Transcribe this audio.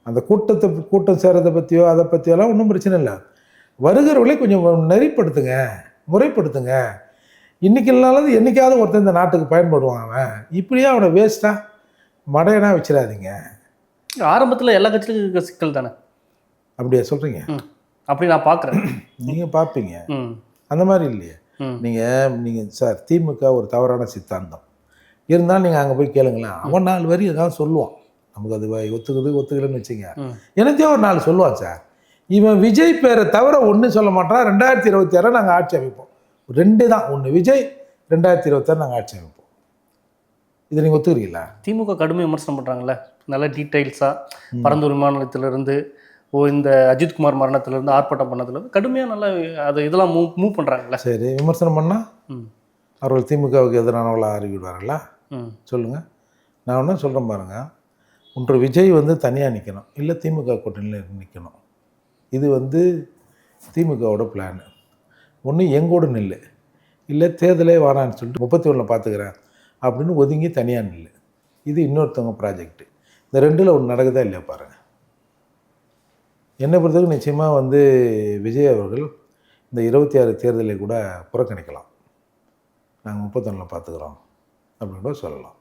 அந்த கூட்டம் சேரதை பற்றியோ அதை பற்றியோலாம் ஒன்றும் பிரச்சனை இல்லை. வருகிறவர்களை கொஞ்சம் நெறிப்படுத்துங்க, முறைப்படுத்துங்க. இன்றைக்கி இல்லாத என்றைக்காவது ஒருத்தன் இந்த நாட்டுக்கு பயன்படுவான். அவன் இப்படியே அவனை வேஸ்ட்டாக மடையனா வச்சிடாதீங்க. ஆரம்பத்தில் எல்லா கட்சியிலும் இருக்க சிக்கல் தானே. அப்படியா சொல்கிறீங்க? அப்படி நான் பார்க்குறேன். நீங்கள் பார்ப்பீங்க. அந்த மாதிரி இல்லையே. நீங்கள் சார், திமுக ஒரு தவறான சித்தாந்தம் இருந்தாலும் நீங்கள் அங்கே போய் கேளுங்களேன். அவன் 4 வரி ஏதாவது சொல்லுவான். நமக்கு அது ஒத்துக்கலைன்னு வச்சுங்க. எனக்கே ஒரு 4 சொல்லுவான் சார். இவன் விஜய் பேரை தவிர ஒன்றும் சொல்ல மாட்டான். 2026 நாங்கள் ஆட்சி அமைப்போம். 2 தான். ஒன்று விஜய், 2026 நாங்கள் ஆட்சி அமைப்போம். இதை நீங்கள் ஒத்துக்கிறீங்களா? திமுக கடுமையாக விமர்சனம் பண்ணுறாங்களே, நல்ல டீட்டெயில்ஸாக பரந்தூர் விமானத்திலிருந்து இந்த அஜித்குமார் மரணத்திலிருந்து ஆர்ப்பாட்டம் பண்ணதுலேருந்து கடுமையாக நல்லா அது இதெல்லாம் மூவ் பண்ணுறாங்களே. சரி, விமர்சனம் பண்ணால் அவர்கள் திமுகவுக்கு எதிரானவர்களாக அறிவிடுவார்களா? சொல்லுங்கள். நான் ஒன்றும் சொல்கிறேன் பாருங்கள். ஒன்று விஜய் தனியாக நிற்கணும், இல்லை திமுக கூட்டணியில் நிற்கணும். இது திமுகவோட பிளான். ஒன்று எங்கூட நில்லு, இல்லை தேர்தலே வாரான்னு சொல்லிட்டு 31 பார்த்துக்கிறேன் அப்படின்னு ஒதுங்கி தனியாக நில்லு. இது இன்னொருத்தவங்க ப்ராஜெக்ட்டு. இந்த 2ல் ஒன்று நடக்குதா இல்லையா பாருங்கள். என்னை பொறுத்தவரைக்கும் நிச்சயமாக விஜய் அவர்கள் இந்த 26 தேர்தலை கூட புறக்கணிக்கலாம். நாங்கள் 31 பார்த்துக்குறோம் அப்படின்னு கூட சொல்லலாம்.